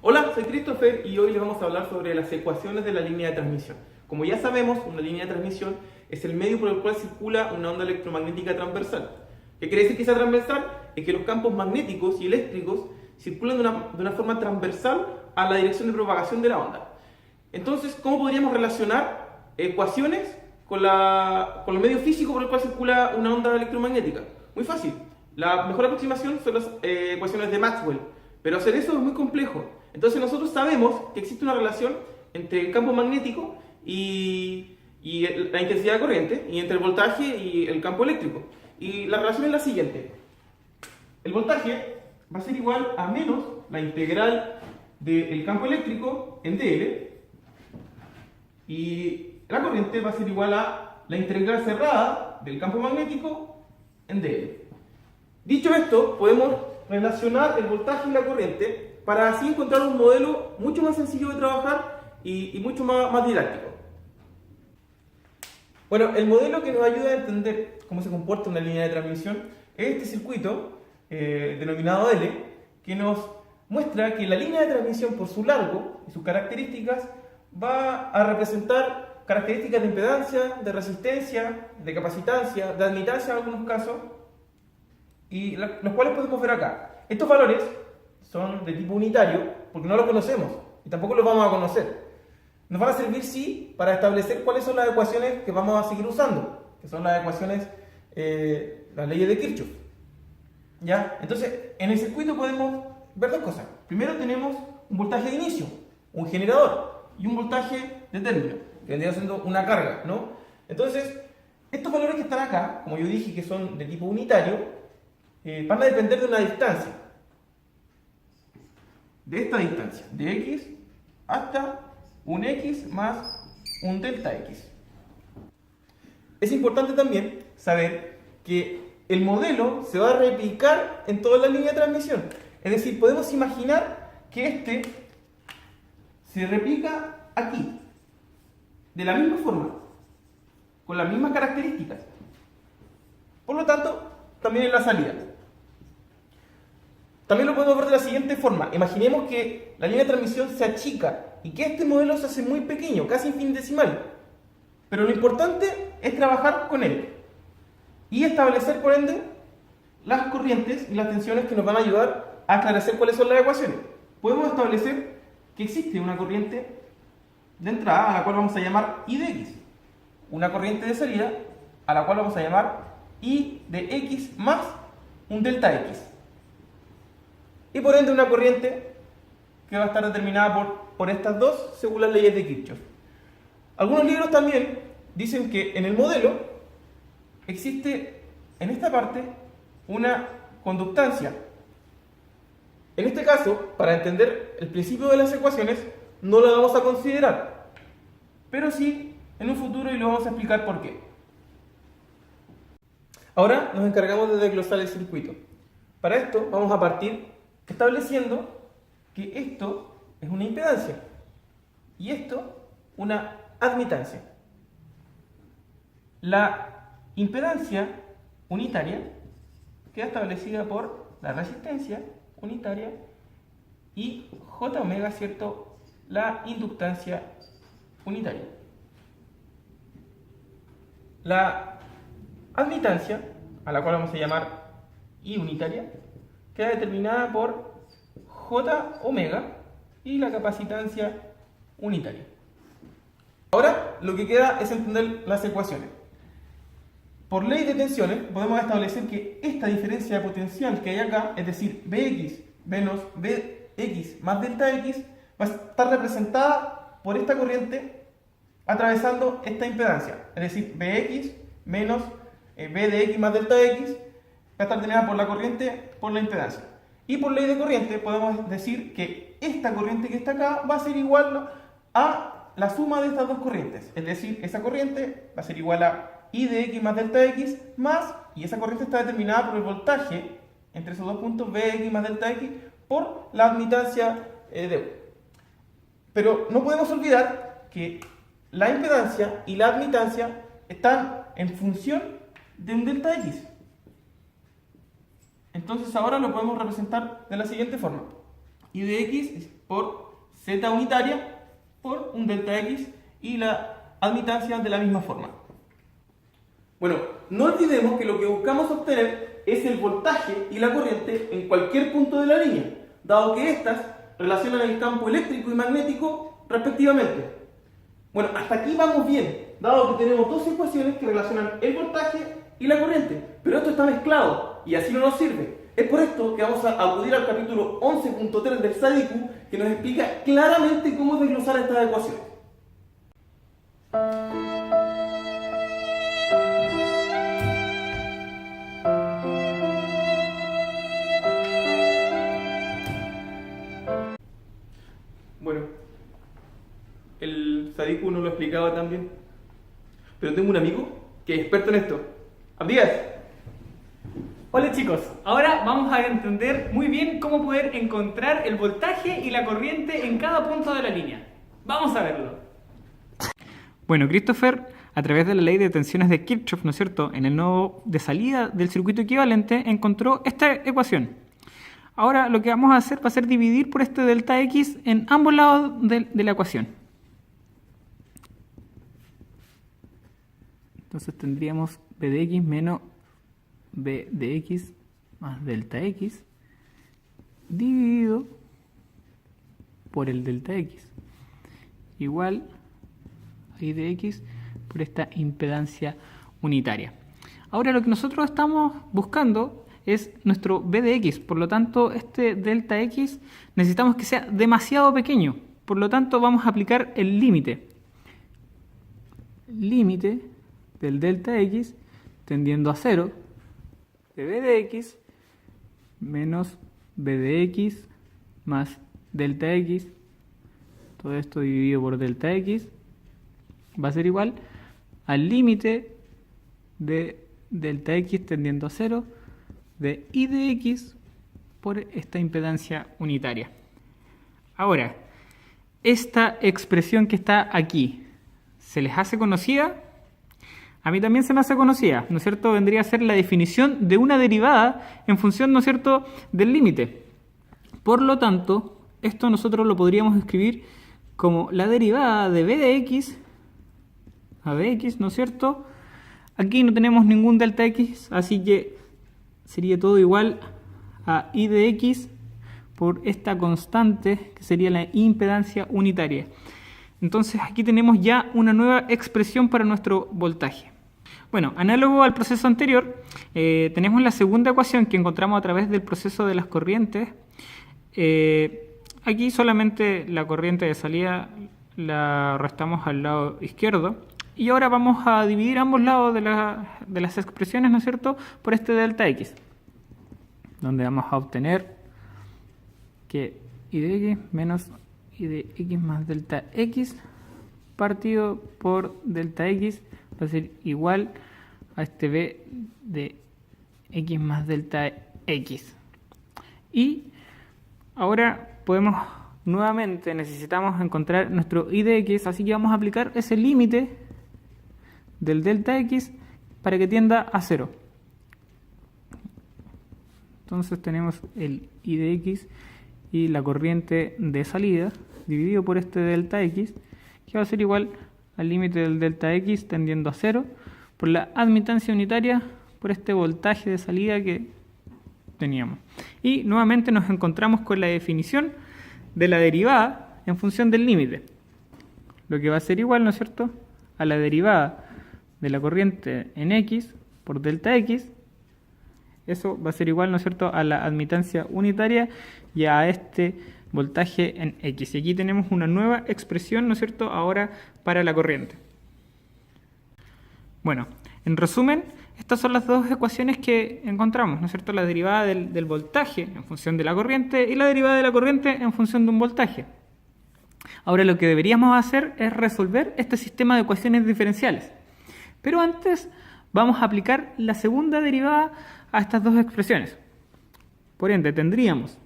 Hola, soy Christopher y hoy les vamos a hablar sobre las ecuaciones de la línea de transmisión. Como ya sabemos, una línea de transmisión es el medio por el cual circula una onda electromagnética transversal. ¿Qué quiere decir que sea transversal? Es que los campos magnéticos y eléctricos circulan de una forma transversal a la dirección de propagación de la onda. Entonces, ¿cómo podríamos relacionar ecuaciones con el medio físico por el cual circula una onda electromagnética? Muy fácil. La mejor aproximación son las ecuaciones de Maxwell, pero hacer eso es muy complejo. Entonces nosotros sabemos que existe una relación entre el campo magnético y la intensidad de corriente, y entre el voltaje y el campo eléctrico. Y la relación es la siguiente. El voltaje va a ser igual a menos la integral del campo eléctrico en dl, y la corriente va a ser igual a la integral cerrada del campo magnético en dl. Dicho esto, podemos relacionar el voltaje y la corriente para así encontrar un modelo mucho más sencillo de trabajar y mucho más didáctico. Bueno, el modelo que nos ayuda a entender cómo se comporta una línea de transmisión es este circuito denominado L, que nos muestra que la línea de transmisión, por su largo y sus características, va a representar características de impedancia, de resistencia, de capacitancia, de admitancia en algunos casos, y los cuales podemos ver acá. Estos valores son de tipo unitario porque no los conocemos y tampoco los vamos a conocer. Nos van a servir, sí, para establecer cuáles son las ecuaciones que vamos a seguir usando, que son las ecuaciones, las leyes de Kirchhoff. ¿Ya? Entonces, en el circuito podemos ver dos cosas. Primero tenemos un voltaje de inicio, un generador, y un voltaje de término, que vendría siendo una carga, ¿no? Entonces, estos valores que están acá, como yo dije que son de tipo unitario, van a depender de una distancia. De esta distancia, de x hasta un x más un delta x. Es importante también saber que el modelo se va a replicar en toda la línea de transmisión. Es decir, podemos imaginar que este se replica aquí, de la misma forma, con las mismas características. Por lo tanto, también en la salida. También lo podemos ver de la siguiente forma. Imaginemos que la línea de transmisión se achica y que este modelo se hace muy pequeño, casi infinitesimal. Pero lo importante es trabajar con él y establecer, por ende, las corrientes y las tensiones que nos van a ayudar a esclarecer cuáles son las ecuaciones. Podemos establecer que existe una corriente de entrada a la cual vamos a llamar I de X, una corriente de salida a la cual vamos a llamar I de X más un delta X. Y por ende una corriente que va a estar determinada por estas dos según las leyes de Kirchhoff. Algunos libros también dicen que en el modelo existe en esta parte una conductancia. En este caso, para entender el principio de las ecuaciones, no la vamos a considerar, pero sí en un futuro, y lo vamos a explicar por qué. Ahora nos encargamos de desglosar el circuito. Para esto vamos a partir estableciendo que esto es una impedancia y esto una admitancia. La impedancia unitaria queda establecida por la resistencia unitaria y J omega, ¿cierto?, la inductancia unitaria. La admitancia, a la cual vamos a llamar I unitaria, queda determinada por J omega y la capacitancia unitaria. Ahora lo que queda es entender las ecuaciones. Por ley de tensiones podemos establecer que esta diferencia potencial que hay acá, es decir, Bx menos Bx más delta X, va a estar representada por esta corriente atravesando esta impedancia, es decir, Bx menos B de X más delta X va a estar determinada por la corriente por la impedancia. Y por ley de corriente podemos decir que esta corriente que está acá va a ser igual a la suma de estas dos corrientes. Es decir, esa corriente va a ser igual a I de X más delta X más, y esa corriente está determinada por el voltaje entre esos dos puntos, Bx más delta X, por la admitancia de U. Pero no podemos olvidar que la impedancia y la admitancia están en función de un delta X. Entonces ahora lo podemos representar de la siguiente forma. I de X por Z unitaria por un delta X y la admitancia de la misma forma. Bueno, no olvidemos que lo que buscamos obtener es el voltaje y la corriente en cualquier punto de la línea, dado que éstas relacionan el campo eléctrico y magnético respectivamente. Bueno, hasta aquí vamos bien, dado que tenemos dos ecuaciones que relacionan el voltaje y la corriente, pero esto está mezclado y así no nos sirve. Es por esto que vamos a acudir al capítulo 11.3 del SADICU, que nos explica claramente cómo desglosar estas ecuaciones. Bueno, el SADICU no lo explicaba tan bien, pero tengo un amigo que es experto en esto. ¡Abdías! Hola chicos, ahora vamos a entender muy bien cómo poder encontrar el voltaje y la corriente en cada punto de la línea. Vamos a verlo. Bueno, Christopher, a través de la ley de tensiones de Kirchhoff, ¿no es cierto?, en el nodo de salida del circuito equivalente, encontró esta ecuación. Ahora lo que vamos a hacer va a ser dividir por este delta X en ambos lados de la ecuación. Entonces tendríamos B de X menos B de X más delta X dividido por el delta X igual a I de X por esta impedancia unitaria. Ahora lo que nosotros estamos buscando es nuestro B de X, por lo tanto este delta X necesitamos que sea demasiado pequeño, por lo tanto vamos a aplicar el límite del delta X tendiendo a 0 de B de X menos B de X más delta X, todo esto dividido por delta X, va a ser igual al límite de delta X tendiendo a 0 de I de X por esta impedancia unitaria. Ahora, esta expresión que está aquí, ¿se les hace conocida? A mí también se me hace conocida, ¿no es cierto? Vendría a ser la definición de una derivada en función, ¿no es cierto?, del límite. Por lo tanto, esto nosotros lo podríamos escribir como la derivada de B de X a Bx, ¿no es cierto? Aquí no tenemos ningún delta X, así que sería todo igual a I de X por esta constante que sería la impedancia unitaria. Entonces aquí tenemos ya una nueva expresión para nuestro voltaje. Bueno, análogo al proceso anterior, tenemos la segunda ecuación que encontramos a través del proceso de las corrientes. Aquí solamente la corriente de salida la restamos al lado izquierdo. Y ahora vamos a dividir ambos lados de las expresiones, ¿no es cierto?, por este delta X, donde vamos a obtener que I de X menos I de X más delta X partido por delta X va a ser igual a este B de X más delta X. Y ahora necesitamos encontrar nuestro I de X, así que vamos a aplicar ese límite del delta X para que tienda a 0. Entonces tenemos el I de X y la corriente de salida dividido por este delta X, que va a ser igual al límite del delta X tendiendo a 0 por la admitancia unitaria por este voltaje de salida que teníamos. Y nuevamente nos encontramos con la definición de la derivada en función del límite, lo que va a ser igual, ¿no es cierto?, a la derivada de la corriente en X por delta X. Eso va a ser igual, ¿no es cierto?, a la admitancia unitaria y a este voltaje en X. Y aquí tenemos una nueva expresión, ¿no es cierto?, ahora para la corriente. Bueno, en resumen, estas son las dos ecuaciones que encontramos, ¿no es cierto?, la derivada del voltaje en función de la corriente y la derivada de la corriente en función de un voltaje. Ahora lo que deberíamos hacer es resolver este sistema de ecuaciones diferenciales. Pero antes vamos a aplicar la segunda derivada a estas dos expresiones. Por ende, tendríamos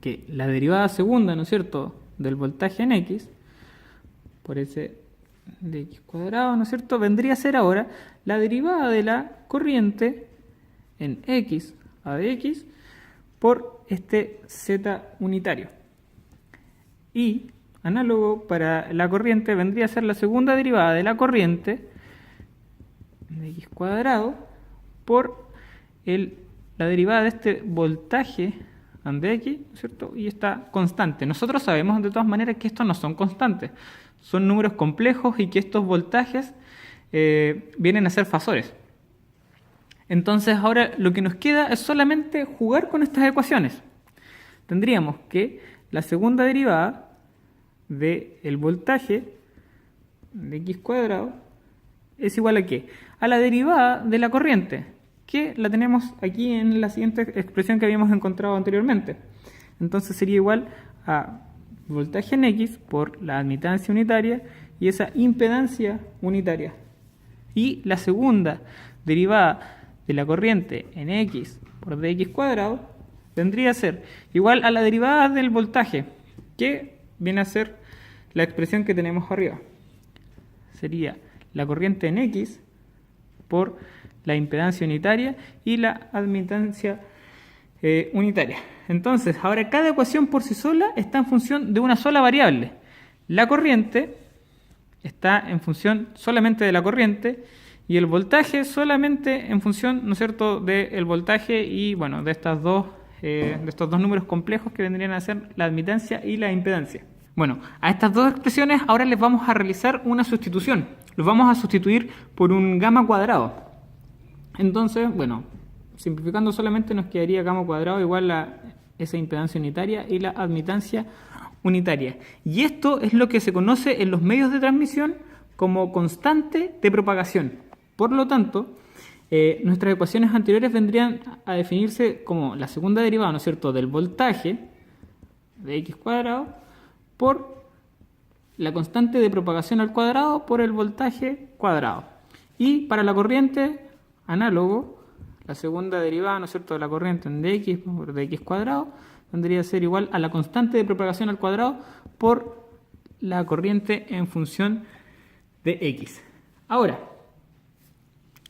que la derivada segunda, ¿no es cierto?, del voltaje en X, por ese de X cuadrado, ¿no es cierto?, vendría a ser ahora la derivada de la corriente en X a de X por este Z unitario. Y análogo para la corriente vendría a ser la segunda derivada de la corriente de x cuadrado por la derivada de este voltaje de x, ¿cierto? Y esta constante. Nosotros sabemos de todas maneras que estos no son constantes, son números complejos y que estos voltajes vienen a ser fasores. Entonces ahora lo que nos queda es solamente jugar con estas ecuaciones. Tendríamos que la segunda derivada del voltaje de x cuadrado es igual a ¿qué? A la derivada de la corriente, que la tenemos aquí en la siguiente expresión que habíamos encontrado anteriormente. Entonces sería igual a voltaje en x por la admitancia unitaria y esa impedancia unitaria. Y la segunda derivada de la corriente en x por dx cuadrado vendría a ser igual a la derivada del voltaje, que viene a ser la expresión que tenemos arriba. Sería la corriente en x por la impedancia unitaria y la admitancia unitaria. Entonces, ahora cada ecuación por sí sola está en función de una sola variable. La corriente está en función solamente de la corriente y el voltaje solamente en función, ¿no es cierto?, del voltaje y, bueno, de estos dos números complejos que vendrían a ser la admitancia y la impedancia. Bueno, a estas dos expresiones ahora les vamos a realizar una sustitución. Los vamos a sustituir por un gamma cuadrado. Entonces, bueno, simplificando solamente nos quedaría gamma cuadrado igual a esa impedancia unitaria y la admitancia unitaria. Y esto es lo que se conoce en los medios de transmisión como constante de propagación. Por lo tanto, nuestras ecuaciones anteriores vendrían a definirse como la segunda derivada, ¿no es cierto?, del voltaje de x cuadrado por la constante de propagación al cuadrado por el voltaje cuadrado. Y para la corriente, análogo, la segunda derivada, ¿no es cierto?, de la corriente en dx por dx cuadrado vendría a ser igual a la constante de propagación al cuadrado por la corriente en función de x. Ahora,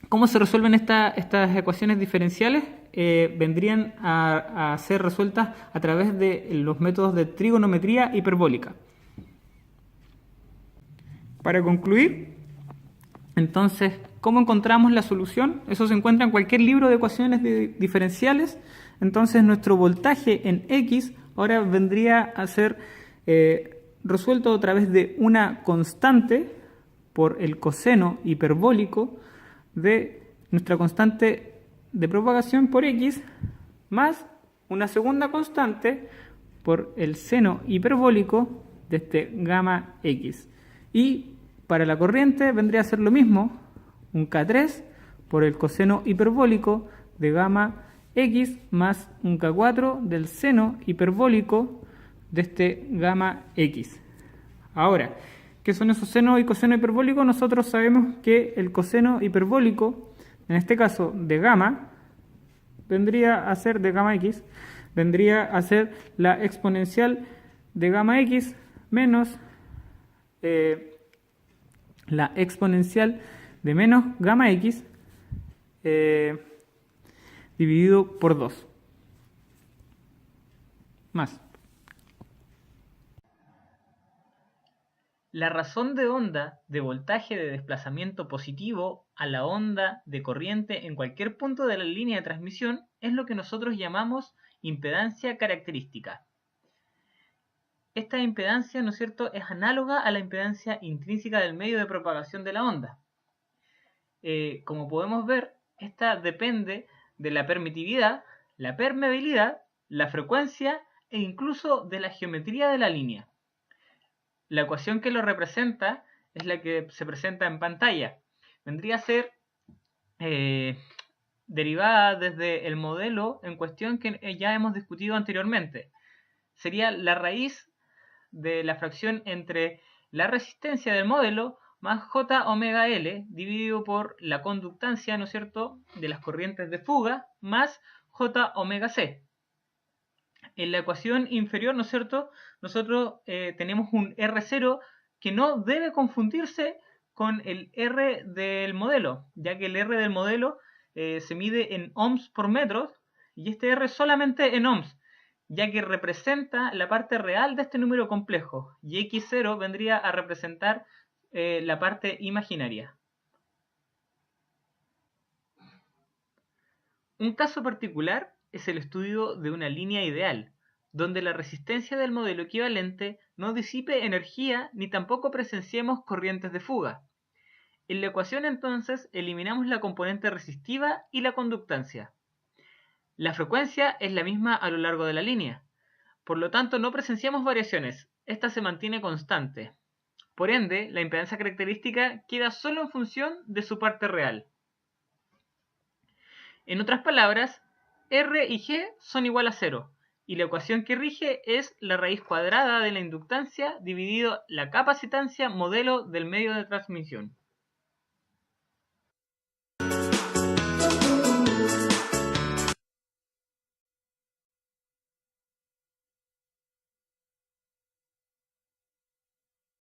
¿cómo se resuelven estas ecuaciones diferenciales? Vendrían a ser resueltas a través de los métodos de trigonometría hiperbólica. Para concluir, entonces, ¿cómo encontramos la solución? Eso se encuentra en cualquier libro de ecuaciones diferenciales. Entonces, nuestro voltaje en x ahora vendría a ser resuelto a través de una constante por el coseno hiperbólico de nuestra constante de propagación por x más una segunda constante por el seno hiperbólico de este gamma x. Y para la corriente vendría a ser lo mismo, un K3 por el coseno hiperbólico de gamma x más un K4 del seno hiperbólico de este gamma x. Ahora, ¿qué son esos senos y coseno hiperbólicos? Nosotros sabemos que el coseno hiperbólico, en este caso de gamma, vendría a ser de gamma x, vendría a ser la exponencial de gamma x menos la exponencial de menos gamma x dividido por 2 más. La razón de onda de voltaje de desplazamiento positivo a la onda de corriente en cualquier punto de la línea de transmisión es lo que nosotros llamamos impedancia característica. Esta impedancia, ¿no es cierto?, es análoga a la impedancia intrínseca del medio de propagación de la onda. Como podemos ver, esta depende de la permitividad, la permeabilidad, la frecuencia e incluso de la geometría de la línea. La ecuación que lo representa es la que se presenta en pantalla. Vendría a ser derivada desde el modelo en cuestión que ya hemos discutido anteriormente. Sería la raíz de la fracción entre la resistencia del modelo más J omega L dividido por la conductancia, ¿no es cierto?, de las corrientes de fuga más J omega C. En la ecuación inferior, ¿no es cierto?, nosotros tenemos un R0 que no debe confundirse con el R del modelo, ya que el R del modelo se mide en ohms por metros y este R solamente en ohms, ya que representa la parte real de este número complejo, y X0 vendría a representar la parte imaginaria. Un caso particular es el estudio de una línea ideal, donde la resistencia del modelo equivalente no disipe energía ni tampoco presenciemos corrientes de fuga. En la ecuación entonces eliminamos la componente resistiva y la conductancia. La frecuencia es la misma a lo largo de la línea, por lo tanto no presenciamos variaciones, esta se mantiene constante. Por ende, la impedancia característica queda solo en función de su parte real. En otras palabras, R y G son igual a 0, y la ecuación que rige es la raíz cuadrada de la inductancia dividido la capacitancia modelo del medio de transmisión.